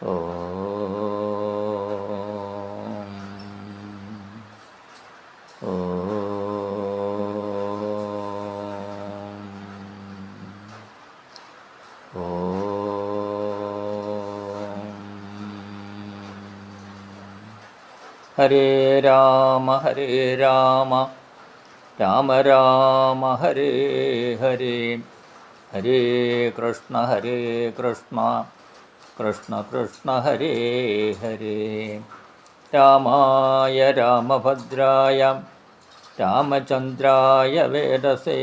ഓം ഹരേ രാമ ഹരേ രാമ രാമ രാമ ഹരേ ഹരേ ഹരേ കൃഷ്ണ കൃഷ്ണ കൃഷ്ണ ഹരേ ഹരേ രാമായ രാമഭദ്രായ രാമചന്ദ്രായ വേദസേ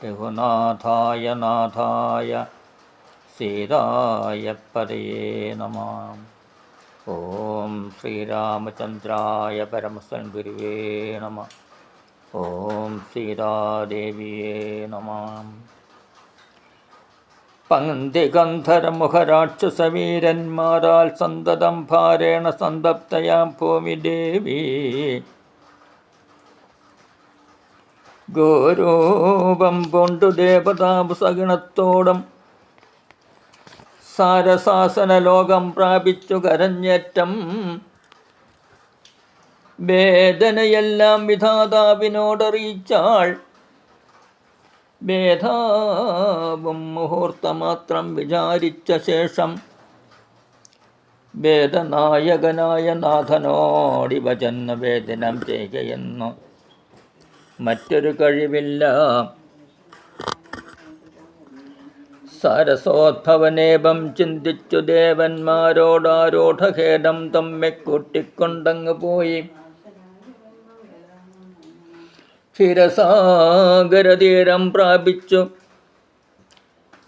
രഘുനാഥായ നാഥായ സീതായ പതയേ നമഃ. ഓം ശ്രീരാമചന്ദ്രായ പരമസദ്ഗുരുവേ നമഃ. ഓം സീതാദേവിയേ നമഃ. പങ്ക്തിഗന്ധർമുഖരാക്ഷസവീരന്മാരാൽ സന്തതം ഭാരേണ സന്തപ്തയാം ഭൂമി ദേവി ഗോരൂപം കൊണ്ടു ദേവതാപുസഗണത്തോടും സാരസാസനലോകം പ്രാപിച്ചു കരഞ്ഞേറ്റം വേദനയെല്ലാം വിധാതാവിനോടറിയിച്ചാൾ. വേദാവും മുഹൂർത്തമാത്രം വിചാരിച്ച ശേഷം വേദനായകനായ നാഥനോടിവ ചെന്ന് വേദനം ചെയ്യുകയെന്നു മറ്റൊരു കഴിവില്ല. സരസോദ്ഭവനേപം ചിന്തിച്ചു ദേവന്മാരോടാരോഢഖേദം തമ്മെ കൂട്ടിക്കൊണ്ടങ്ങ് പോയി. ക്ഷീരസാഗരതീരം പ്രാപിച്ചു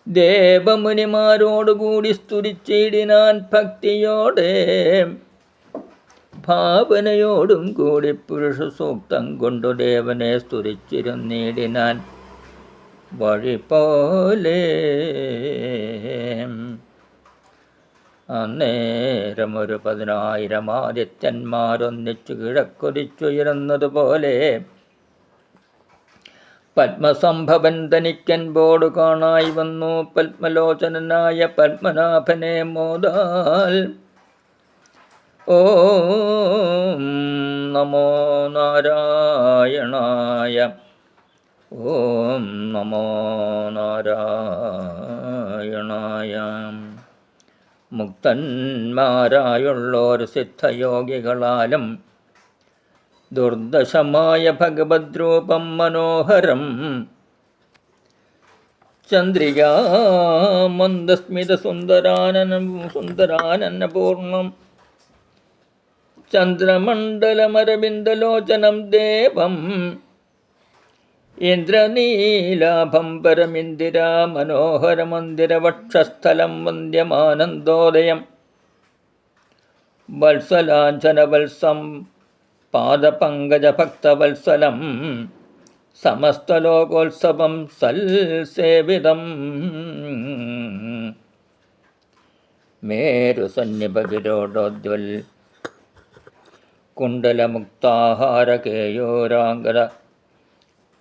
ദേവമുനിമാരോടുകൂടി സ്തുതിച്ചിടിനാൻ ഭക്തിയോടെ. ഭാവനയോടും കൂടി പുരുഷ സൂക്തം കൊണ്ടു ദേവനെ സ്തുതിച്ചിരുന്നിടിനാൻ വഴി പോലെ. അന്നേരമൊരു 10,000 ആദിത്യന്മാരൊന്നിച്ചു കിഴക്കൊതിച്ചുയരുന്നതുപോലെ പത്മസംഭവൻ തനിക്കൻപോടു കാണായി വന്നു. പത്മലോചനായ പത്മനാഭനെ മോദാൽ ഓം നമോ നാരായണായ ഓം നമോ നാരായണായ. മുക്തന്മാരായുള്ളോർ സിദ്ധയോഗികളാലും ദുർദശമായ ഭഗവദ്രൂപം മനോഹരം ചന്ദ്രികാമന്ദസ്മിത സുന്ദരാനനപൂർണം ചന്ദ്രമണ്ഡലമരവിന്ദലോചനം ദേവം ഇന്ദ്രനീലാഭം പരമിന്ദിരാ മനോഹരമന്ദിരവക്ഷസ്ഥലം വന്ദ്യമാനന്ദോദയം വത്സലാഞ്ജനവത്സം പാദപങ്കജഭക്തവത്സലം സമസ്തലോകോത്സവം സൽസേവിതം. മേരുസന്നിഭഗിരോടോദ്വൽ കുണ്ടലമുക്താഹാരകേയോരാംഗത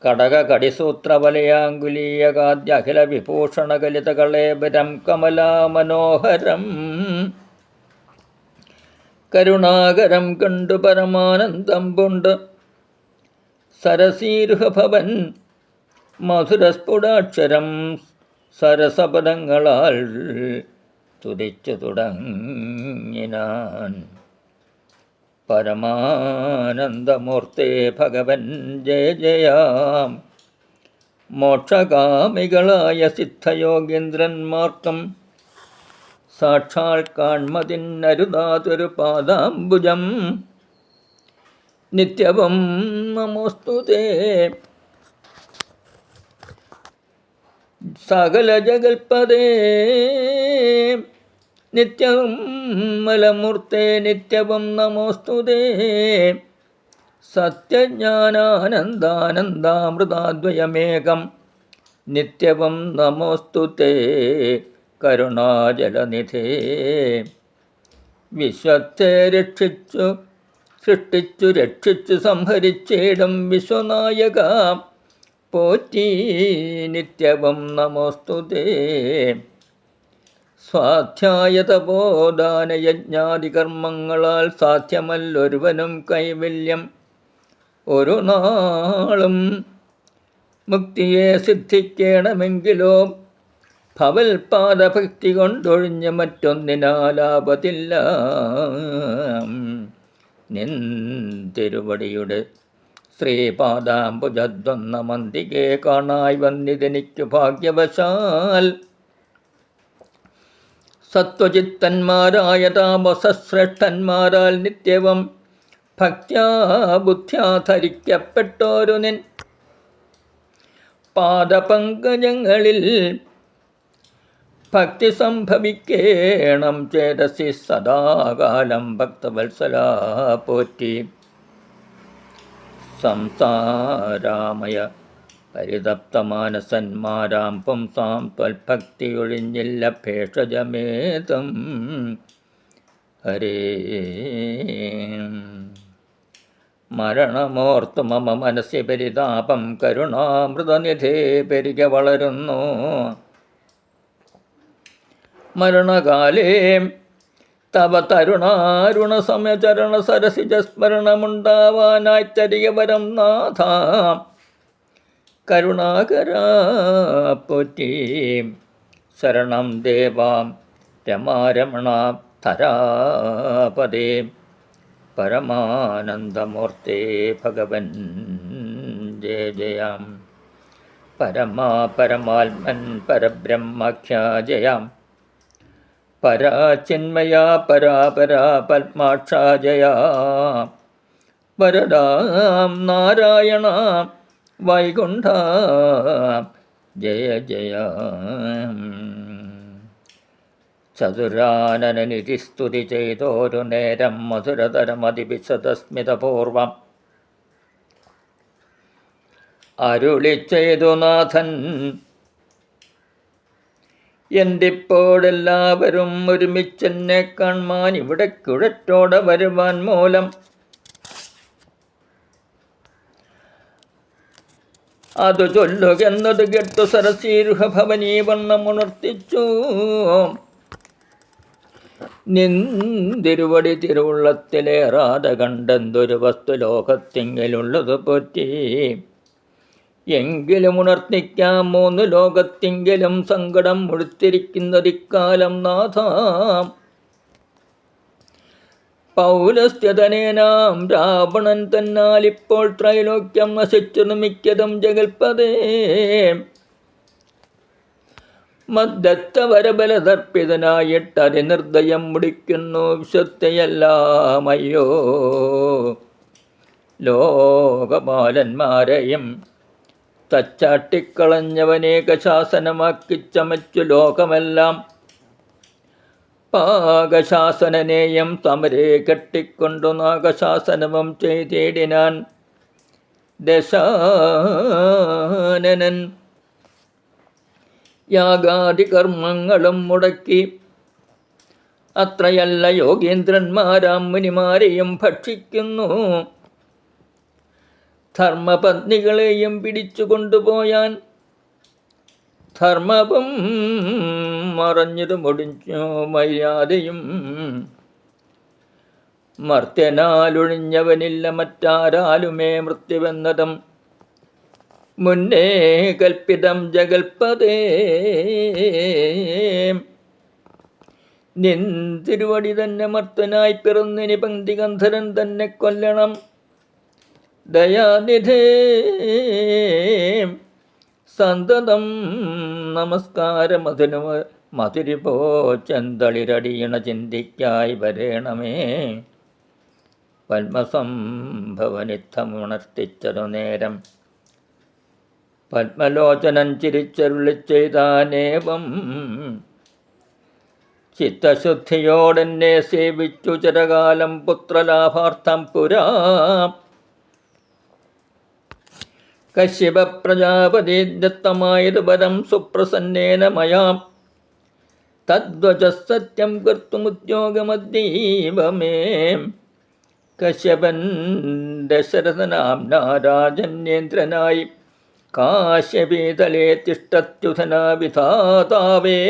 കടകകടിസൂത്രവലയാങ്കുലീയകാദ്യഖില വിഭൂഷണകലിതകളേബരം കമലാമനോഹരം കരുണാകരം കണ്ടു പരമാനന്ദം പൂണ്ട് സരസീരുഹഭവൻ മധുരസ്ഫുടാക്ഷരം സരസപദങ്ങളാൽ തുതിച്ചു തുടങ്ങിനാൻ. പരമാനന്ദമൂർത്തേ ഭഗവൻ ജയ ജയാം. മോക്ഷകാമികളായ സിദ്ധയോഗീന്ദ്രന്മാർക്കും സാക്ഷാൽ കാൺമതിന്നരുതാതൊരു പാദാംബുജം നിത്യവും നമോസ്തുതേ. സകല ജഗൽപദേ നിത്യവും മലമൂർത്തേ നിത്യവും നമോസ്തുതേ. സത്യജ്ഞാനാനന്ദാനന്ദാമൃതാദ്വയമേകം നിത്യവും നമോസ്തുതേ. കരുണാജലനിധേ വിശ്വത്തെ സൃഷ്ടിച്ചു രക്ഷിച്ചു സംഹരിച്ചേടും വിശ്വനായക പോറ്റി നിത്യവും നമോസ്തുതേ. സ്വാധ്യായ തപോദാനയജ്ഞാതി കർമ്മങ്ങളാൽ സാധ്യമല്ലൊരുവനും കൈവല്യം. ഒരു നാളും മുക്തിയെ സിദ്ധിക്കണമെങ്കിലോ ഭവൽപാദഭക്തി കൊണ്ടൊഴിഞ്ഞ് മറ്റൊന്നിനാലാപതില്ല. നിൻ തിരുവടിയുടെ ശ്രീപാദാംബുജദ്വന്ന മന്തികെ കാണായി വന്നിതെനിക്കു ഭാഗ്യവശാൽ. സത്വചിത്തന്മാരായ താമസശ്രേഷ്ഠന്മാരാൽ നിത്യവും ഭക്ത്യാ ബുദ്ധ്യാ ധരിക്കപ്പെട്ടോരു നിൻ പാദപങ്കജങ്ങളിൽ ഭക്തി സംഭവിക്കേണം ചേതസി സദാകാലം. ഭക്തവത്സലാ പോറ്റി. സംസാരാമയ പരിതപ്തമാനസന്മാരാം പുംസാം ത്വൽഭക്തിയൊഴിഞ്ഞില്ല ഭേഷജമേതം. ഹരേ മരണമോർത്തു മമ മനസ്സി പരിതാപം കരുണാമൃതനിധേ പെരുക വളരുന്നു. മരണകാലേ തവ തരുണാരുണ സമചരണ സരസിജ സ്മരണമുണ്ടാവാനായി തരിക വരം നാഥ. കരുണാകരാ പോറ്റി. ശരണം ദേവാം രമാരമണ ധരാപദേ പരമാനന്ദമൂർത്തേ ഭഗവൻ ജയ ജയാം. പരമാത്മൻ പരബ്രഹ്മാഖ്യാ ജയാം. പരാചിന്മയാ പരാപരാ പത്മാക്ഷാ ജയാ. വരദാം നാരായണ വൈകുണ്ഠ ജയ ജയ. ചതുരാനനനിധി സ്തുതി ചെയ്തോരു നേരം മധുരതരമതിവിശദസ്മിതപൂർവം അരുളി ചെയ്തു നാഥൻ. എന്തിപ്പോഴെല്ലാവരും ഒരുമിച്ചെന്നെ കാൺമാൻ ഇവിടെ കുഴറ്റോടെ വരുവാൻ മൂലം അതു ചൊല്ലുകെന്നത് കേട്ടു സരസീരുഹ ഭവനീ വണ്ണമുണർത്തിച്ചു. നിന്തിരുവടി തിരുവുള്ളത്തിലേറാതെ കണ്ടെന്തൊരു വസ്തു ലോകത്തിങ്കലുള്ളത് പോറ്റി. എങ്കിലും ഉണർത്തിക്കാം മൂന്ന് ലോകത്തിങ്കലും സങ്കടം മുഴുത്തിരിക്കുന്നതിക്കാലം നാഥ. പൗലസ്ത്യതനേനാം രാവണൻ തന്നാൽ ഇപ്പോൾ ത്രൈലോക്യം നശിച്ചു മിക്കതും ജഗൽപദേ. മദ്ദത്തവരബലതർപ്പിതനായിട്ടതി നിർദ്ദയം മുടിക്കുന്നു വിശുദ്ധയെല്ലാം. അയ്യോ ലോകപാലന്മാരെയും തച്ചാട്ടിക്കളഞ്ഞവനേക ശാസനമാക്കി ചമച്ചു ലോകമെല്ലാം. പാകശാസനനെയും സമരെ കെട്ടിക്കൊണ്ടു നാഗശാസനവും ചെയ്തിടിനാൻ ദശാനനൻ. യാഗാദി കർമ്മങ്ങളും മുടക്കി അത്രയല്ല യോഗീന്ദ്രന്മാരാം മുനിമാരെയും ഭക്ഷിക്കുന്നു. ധർമ്മപത്നികളെയും പിടിച്ചു കൊണ്ടുപോയാൻ ധർമ്മവും മറഞ്ഞത് മുടിഞ്ഞു മര്യാദയും. മർത്യനാലൊഴിഞ്ഞവനില്ല മറ്റാരാലുമേ മൃത്യുവെന്നതും മുന്നേ കൽപ്പിതം ജഗൽപദേ. നിൻ തിരുവടി തന്നെ മർത്തനായി പിറന്നിനി പങ്ക്തിഗന്ധരൻ തന്നെ കൊല്ലണം. ദയാനിധേ സന്തതം നമസ്കാരമതിനു മധുരിപോ ചെന്തളിരടിയണ ചിന്തിക്കായി വരേണമേ. പത്മസംഭവനിത്തമുണർത്തിച്ചതു നേരം പത്മലോചനൻ ചിരിച്ചരുളി ചെയ്താനേവം. ചിത്തശുദ്ധിയോടെന്നെ സേവിച്ചു ചിരകാലം പുത്രലാഭാർത്ഥം പുരാ. കശ്യപ പ്രജാപതി ദത്തമായത് പരം സുപ്രസന്നേന മയാം. തദ്വച സത്യം കർത്തുമുദ്യോഗമദ്ദീവമേ. കശ്യപൻ ദശരഥനാംനാ രാജന്യേന്ദ്രനായി കാശ്യപീതലേ തിഷ്ടത്യുധനാ വിധാതാവേ.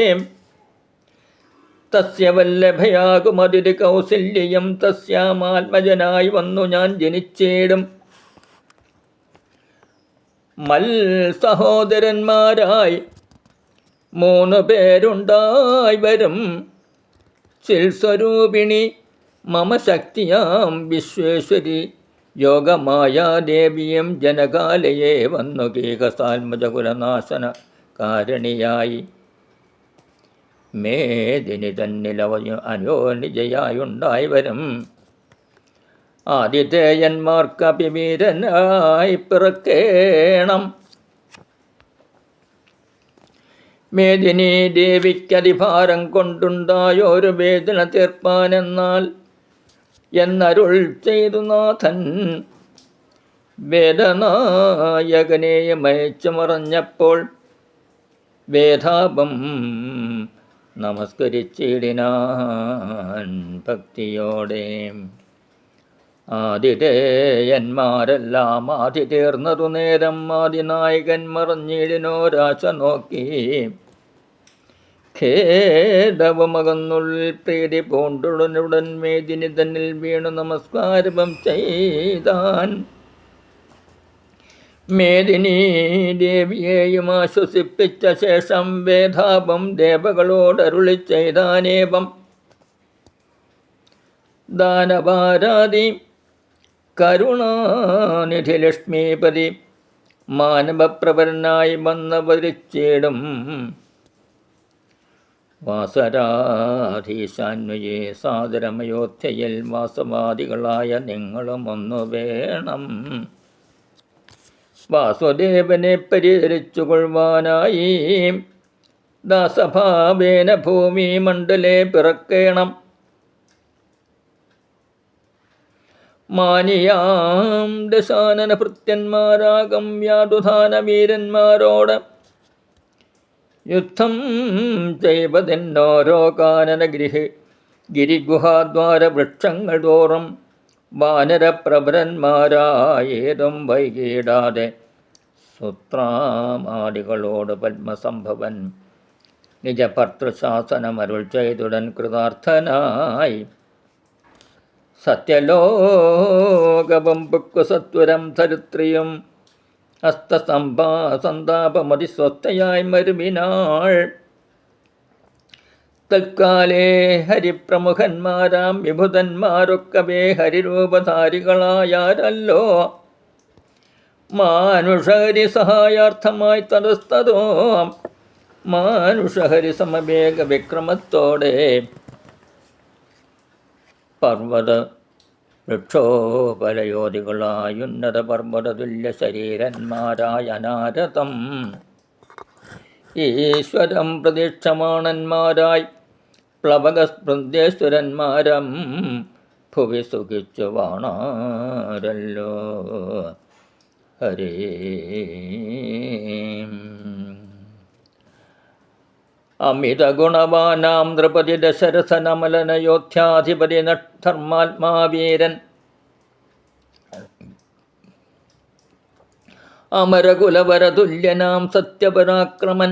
തസ്യ വല്ലഭയാകുമതിരി കൗസല്യം തസ്യാമാത്മജനായി വന്നു ഞാൻ ജനിച്ചേടും. സഹോദരന്മാരായി 3 പേരുണ്ടായി വരും. ചിൽസ്വരൂപിണി മമ ശക്തിയാം വിശ്വേശ്വരി യോഗമായാദേവിയും ജനകാലയെ വന്നു കീകസാത്മജകുലനാശന കാരണിയായി. മേദിനി തന്നിലവഞ്ഞു അയോനിജയായുണ്ടായി വരും. ആതിഥേയന്മാർക്കഭിവീരനായി പിറക്കേണം. മേദിനി ദേവിക്കതിഭാരം കൊണ്ടുണ്ടായൊരു വേദന തീർപ്പാനെന്നാൽ എന്നരുൾ ചെയ്തു നാഥൻ. വേദനായകനെയമയച്ചു മറഞ്ഞപ്പോൾ വേദാപം നമസ്കരിച്ചിടിനാൻ ഭക്തിയോടെ. ആതിഥേയന്മാരെല്ലാം ആതി തീർന്നതു നേരം ആദിനായകൻ മറഞ്ഞിടിനോരാശ നോക്കി. ഖേദവുമകന്നുള്ളിൽ പ്രീതി പൂണ്ടുടനുടൻ മേദിനി തന്നിൽ വീണു നമസ്കാരം ചെയ്താൻ. മേദിനി ദേവിയെയും ആശ്വസിപ്പിച്ച ശേഷം വേദാപം ദേവകളോടരുളി ചെയ്താനേവം. ദാനവാരാതി കരുണാനിധി ലക്ഷ്മീപതി മാനവപ്രവരനായി വന്നവരിച്ചിടും. വാസരാധീശാന്വയെ സാദരമയോധ്യയിൽ വാസവാദികളായ നിങ്ങളും ഒന്നു വേണം. വാസുദേവനെ പരിഹരിച്ചുകൊള്ളുവാനായി ദാസഭാവേന ഭൂമി മണ്ഡലേ പിറക്കേണം. മാനിയാം ദശാനന ഭൃത്യന്മാരാകം യാതുധാനവീരന്മാരോട് യുദ്ധം ചെയ്വതെന്നോരോ കാനനഗൃഹി ഗിരിഗുഹാദ്വാര വൃക്ഷങ്ങൾ തോറും വാനരപ്രഭരന്മാരായേതും വൈകിടാതെ സുത്രാമാദികളോട് പത്മസംഭവൻ നിജഭർത്തൃശാസനമരുൾ ചെയ്തുടൻ കൃതാർത്ഥനായി. സത്യലോകവും പുക്കുസത്വരം ധരിത്രിയും സന്താപമതിസ്വസ്ഥയായി മരുവിനാൾ. തൽക്കാലേ ഹരിപ്രമുഖന്മാരാം വിഭുതന്മാരൊക്കവേ ഹരിരൂപധാരികളായാരല്ലോ. മാനുഷഹരി സഹായാർത്ഥമായി തതസ്തതോ മാനുഷഹരി സമവേഗ വിക്രമത്തോടെ പർവ്വത വൃക്ഷോപലയോധികളായുന്നത പർവ്വതതുല്യ ശരീരന്മാരായ അനാരതം ഈശ്വരം പ്രതീക്ഷമാണന്മാരായി പ്ലവകസ്പൃന്ദേശ്വരന്മാരം ഭുവി സുഖിച്ചു വാണാരല്ലോ. ഹരേ അമിത ഗുണവാനാം നൃപതി ദശരഥനമലനയോധ്യാധിപതി ധർമാത്മാവീരൻ അമരകുലവരതുല്യനാം സത്യപരാക്രമൻ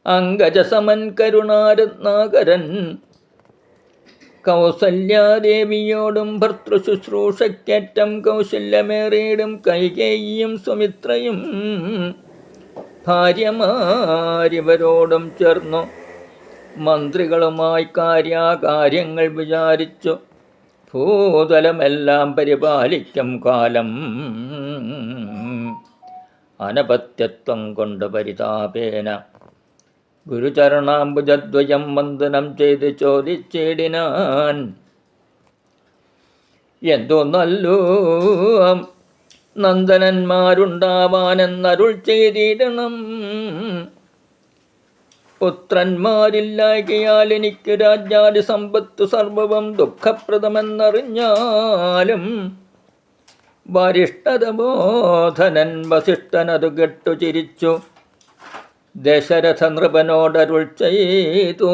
അംഗജസമൻ കരുണാരത്നാകരൻ കൗസല്യാദേവിയോടും ഭർത്തൃശുശ്രൂഷയ്ക്കേറ്റം കൗശല്യമേറിയിടും കൈകേയിയും സുമിത്രയും ഭാര്യമാരിവരോടും ചേർന്നു മന്ത്രികളുമായി കാര്യങ്ങൾ വിചാരിച്ചു ഭൂതലമെല്ലാം പരിപാലിക്കും കാലം. അനപത്യത്വം കൊണ്ട് പരിതാപേന ഗുരുചരണാംബുജദ്വയം വന്ദനം ചെയ്ത് ചോദിച്ചിടിനാൻ. എന്തോ നല്ലോ നന്ദനന്മാരുണ്ടാവാനെന്നരുൾ ചെയ്തിടണം. പുത്രന്മാരില്ലായകയാൽ എനിക്ക് രാജ്യാദി സമ്പത്ത് സർവവും ദുഃഖപ്രദമെന്നറിഞ്ഞാലും വരിഷ്ഠതബോധനൻ വസിഷ്ഠനതു കെട്ടു ചിരിച്ചു ദശരഥ നൃപനോടരുൾ ചെയ്തു.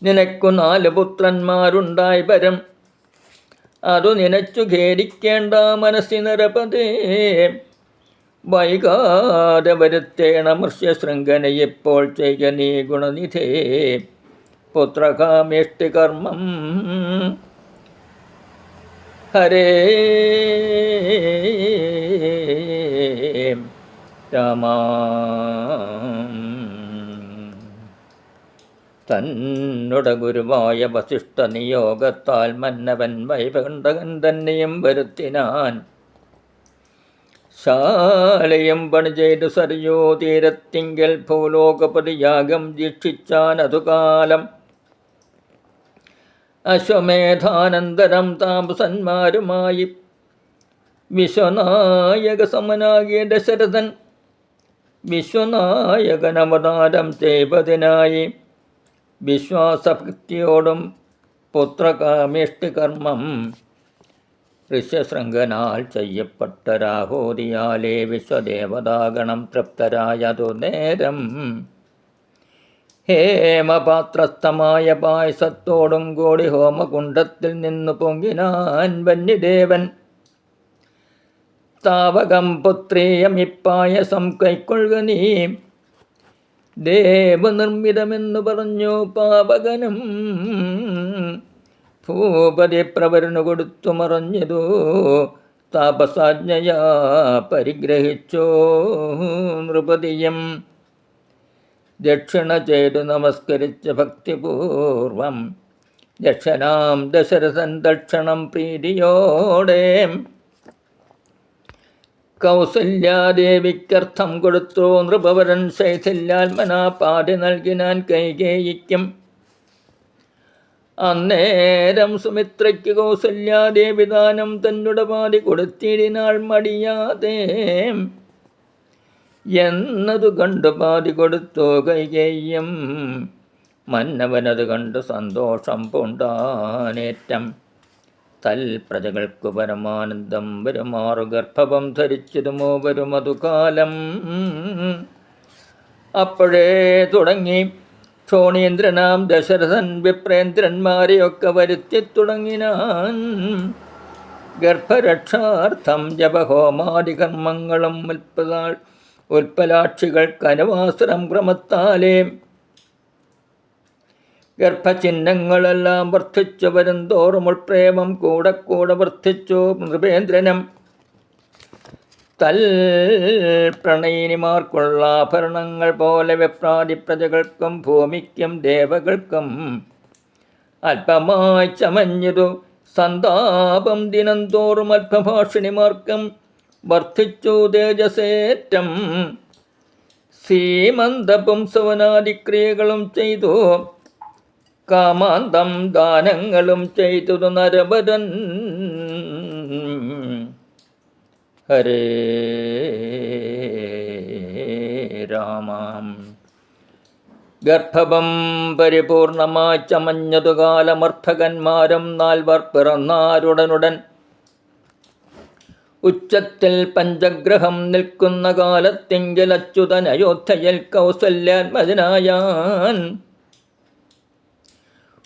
നിനക്കു 4 പുത്രന്മാരുണ്ടായി വരും. അതു നിനച്ചു ഖേദിക്കേണ്ട മനസ്സിനരപതേ. വൈകാതെ വരുത്തേണ മൃഷ്യശൃംഖനയെപ്പോൾ ചെയ്ക നീ ഗുണനിധേ പുത്രകാമേഷ്ടി കർമ്മം. ഹരേ രാമ. തന്നുട ഗുരുവായ വസിഷ്ഠ നിയോഗത്താൽ മന്നവൻ വൈകുണ്ഠകൻ തന്നെയും വരുത്തിനാൻ. ശാലയും പണി ചെയ്തു സരയോ തീരത്തിങ്കൽ ഭൂലോകപതിയാഗം ദീക്ഷിച്ചാൻ അതുകാലം. അശ്വമേധാനന്തരം താപസന്മാരുമായി വിശ്വനായക സമനാകിയ ദശരഥൻ വിശ്വനായകനവതാരം ചെയ്വതിനായി വിശ്വാസഭക്തിയോടും പുത്രകാമേഷ്ടി കർമ്മം ഋഷ്യശൃംഖനാൽ ചെയ്യപ്പെട്ട രാഹോദിയാലേ വിശ്വദേവതാഗണം തൃപ്തരായതു നേരം. ഹേമപാത്രസ്ഥമായ പായസത്തോടും കൂടി ഹോമകുണ്ഡത്തിൽ നിന്നു പൊങ്ങിനാൻ വന്യദേവൻ. താവകം പുത്രീയമിപ്പായസം കൈക്കൊള്ളുക നീ ദേവനിർമ്മിതമെന്നു പറഞ്ഞു പാവകനും. ഭൂപതി പ്രവരനു കൊടുത്തു മറഞ്ഞതു താപസാജ്ഞയാ പരിഗ്രഹിച്ചോ നൃപതിയും. ദക്ഷിണ ചെയ്തു നമസ്കരിച്ച ഭക്തിപൂർവം ദക്ഷനാം ദശരഥൻ ദക്ഷണം പ്രീതിയോടെ കൗസല്യാദേവിക്കർത്ഥം കൊടുത്തു നൃപവരൻ ശൈഥില്യാത്മനാ പാതി നൽകിനാൻ കൈകേയിക്കും. അന്നേരം സുമിത്രയ്ക്ക് കൗസല്യാദേവി ദാനം തന്നുടെ പാതി കൊടുത്തിടിനാൾ മടിയാതെ എന്നതു കണ്ടു പാതി കൊടുത്തു കൈകേയ്യം. മന്നവനത് കണ്ടു സന്തോഷം പൂണ്ടാനേറ്റം. തൽപ്രജകൾക്കു പരമാനന്ദം വരുമാറു ഗർഭവം ധരിച്ചതുമോ വരുമതുകാലം. അപ്പോഴേ തുടങ്ങി ക്ഷോണീന്ദ്രനാം ദശരഥൻ വിപ്രേന്ദ്രന്മാരെയൊക്കെ വരുത്തി തുടങ്ങിനാൻ. ഗർഭരക്ഷാർത്ഥം ജപഹോമാദികർമ്മങ്ങളും ഉൽപ്പലാക്ഷികൾക്കനുവാസരം ക്രമത്താലേ ഗർഭചിഹ്നങ്ങളെല്ലാം വർദ്ധിച്ചു വരും തോറും ഉൾപ്രേമം കൂടെ കൂടെ വർദ്ധിച്ചു നൃപേന്ദ്രനം. തൽ പ്രണയിനിമാർക്കുള്ള ആഭരണങ്ങൾ പോലെ വിപ്രാതി പ്രജകൾക്കും ഭൂമിക്കും ദേവകൾക്കും അല്പമായി ചമഞ്ഞതു സന്താപം. ദിനം തോറും അല്പഭാഷിണിമാർക്കും വർദ്ധിച്ചു തേജസേറ്റം. സീമന്തപുംസവനാദിക്രിയകളും ചെയ്തു കാമാന്തം ദാനങ്ങളും ചെയ്തു നരവരൻ. ഹരേ രാമം. ഗർഭവം പരിപൂർണമായി ചമഞ്ഞതു കാലമർഭകന്മാരും 4 പിറന്നാരുടനുടൻ. ഉച്ചത്തിൽ പഞ്ചഗ്രഹം നിൽക്കുന്ന കാലത്തിങ്കിൽ അച്യുതൻ അയോധ്യയിൽ കൗസല്യാത്മജനായാൻ.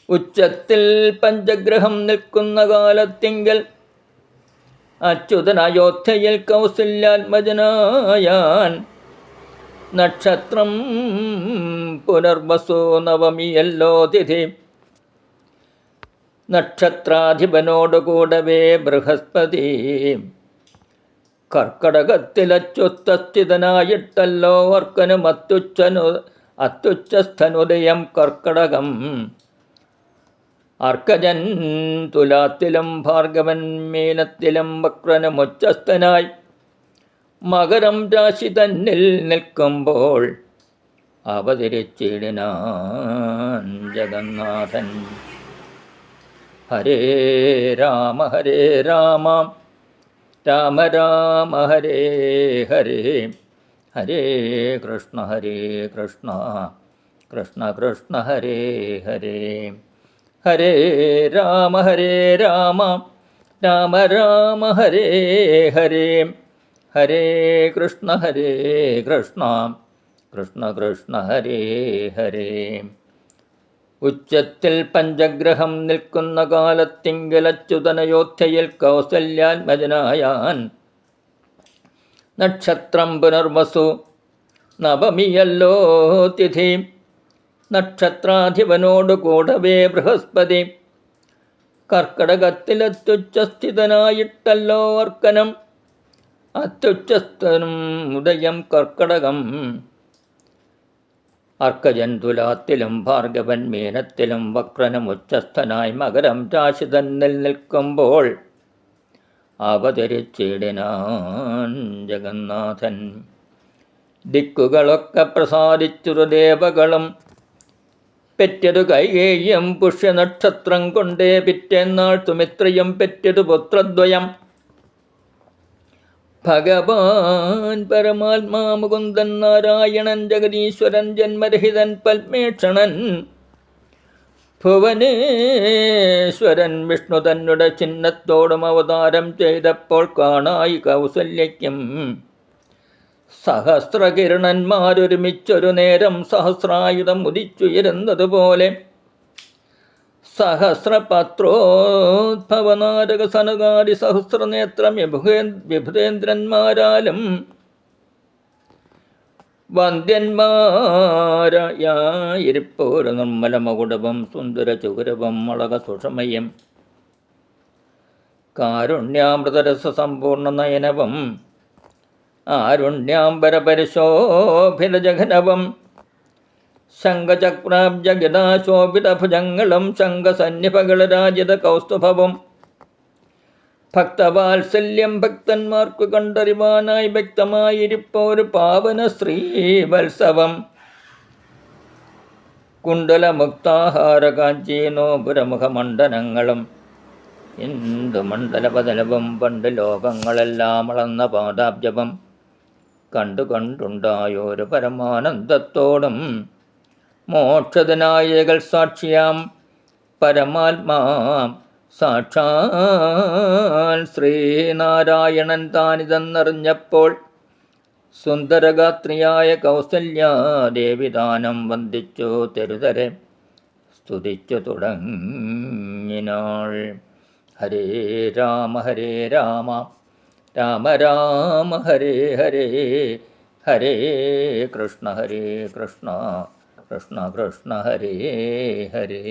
ഉച്ചത്തിൽ പഞ്ചഗ്രഹം നിൽക്കുന്ന കാലത്തിങ്കൽ അച്യുതൻ അയോധ്യയിൽ കൗസല്യാത്മജനായാൻ. നക്ഷത്രം പുനർവസു നവമിയല്ലോ തിഥി. നക്ഷത്രാധിപനോടുകൂടവേ ബൃഹസ്പതി. കർക്കടകത്തിലച്യുതസ്ഥിതനായിട്ടല്ലോ അർക്കനും അത്യുച്ചസ്ഥനുദയം കർക്കടകം. അർക്കജൻ തുലാത്തിലും ഭാർഗവൻ മീനത്തിലും വക്രനുമുച്ചസ്ഥനായി മകരം രാശി തന്നിൽ നിൽക്കുമ്പോൾ അവതരിച്ചിടിനാൻ ജഗന്നാഥൻ. ഹരേ രാമ ഹരേ രാമ രാമ രാമ ഹരേ ഹരേ. ഹരേ കൃഷ്ണ കൃഷ്ണ കൃഷ്ണ ഹരേ ഹരേ. ഹരേ രാമ രാമ രാമ ഹരേ ഹരേ. ഹരേ കൃഷ്ണ കൃഷ്ണ കൃഷ്ണ ഹരേ ഹരേ. ഉച്ചത്തിൽ പഞ്ചഗ്രഹം നിൽക്കുന്ന കാലത്തിങ്കലച്യുതനയോധ്യയിൽ കൗസല്യാത്മജനായാൻ. നക്ഷത്രം പുനർവസു നവമിയല്ലോ തിഥി. നക്ഷത്രാധിപനോട് കൂടവേ ബൃഹസ്പതി. കർക്കടകത്തിലത്യുച്ചസ്ഥിതനായിട്ടല്ലോ അർക്കനം. അത്യുച്ചസ്ഥനും ഉദയം കർക്കടകം. അർക്കജൻ തുലാത്തിലും ഭാർഗവൻ മീനത്തിലും വക്രനും ഉച്ചസ്ഥനായി മകരം രാശി തന്നിൽ നിൽക്കുമ്പോൾ അവതരിച്ചിടിനാൻ ജഗന്നാഥൻ. ദിക്കുകളൊക്കെ പ്രസാദിച്ചൊരു ദേവകളും പെറ്റതു കൈകേയും പുഷ്യനക്ഷത്രം കൊണ്ടേ പിറ്റേന്നാൾ സുമിത്രയും പെറ്റതു പുത്രദ്വയം. ഭഗവാൻ പരമാത്മാ മുകുന്ദൻ നാരായണൻ ജഗദീശ്വരൻ ജന്മരഹിതൻ പത്മേക്ഷണൻ ഭുവനേശ്വരൻ വിഷ്ണു തന്നെ ചിഹ്നത്തോടും അവതാരം ചെയ്തപ്പോൾ കാണായി കൗസല്യയ്ക്കും സഹസ്രകിരണന്മാരൊരുമിച്ചൊരു നേരം സഹസ്രായുധം ഉദിച്ചുയരുന്നതുപോലെ സഹസ്രപത്രോദ്ഭവനാരക സനകാരി സഹസ്രനേത്രം വിഭുതേന്ദ്രന്മാരാലും വന്ദ്യന്മാരായിരിപ്പോരു നിർമ്മല മകുടവും സുന്ദര ചുകുരവും അളക സുഷമയും കാരുണ്യാമൃതരസ സമ്പൂർണ്ണ നയനവും ആരുണ്യാംബരപരിശോഭിത ജഘനവും ശംഖചക്രാബ്ജഗദാശോഭിതഭുജങ്ങളും ശംഖസന്നിഭകളരാജിത കൗസ്തുഭവും ഭക്തവാത്സല്യം ഭക്തന്മാർക്കു കണ്ടറിവാനായി വ്യക്തമായിരിപ്പോരു പാവന ശ്രീവത്സവം. കുണ്ടലമുക്താഹാര കാഞ്ചീനോപുരമുഖമണ്ഡലങ്ങളും ഇന്ദുമണ്ഡലപതലവും പണ്ട് ലോകങ്ങളെല്ലാം അളന്ന പാദാബ്ജവും കണ്ടുകൊണ്ടുണ്ടായൊരു പരമാനന്ദത്തോടും മോക്ഷദനായകൾ സാക്ഷിയാം പരമാത്മാ സാക്ഷാൽ ശ്രീനാരായണൻ താനിതെന്നറിഞ്ഞപ്പോൾ സുന്ദരഗാത്രിയായ കൗസല്യാദേവി താനം വന്ദിച്ചു തെരുതരെ സ്തുതിച്ചു തുടങ്ങിനാൾ. ഹരേ രാമ രാമ രാമ ഹരേ ഹരേ, ഹരേ കൃഷ്ണ കൃഷ്ണ കൃഷ്ണ ഹരേ ഹരേ.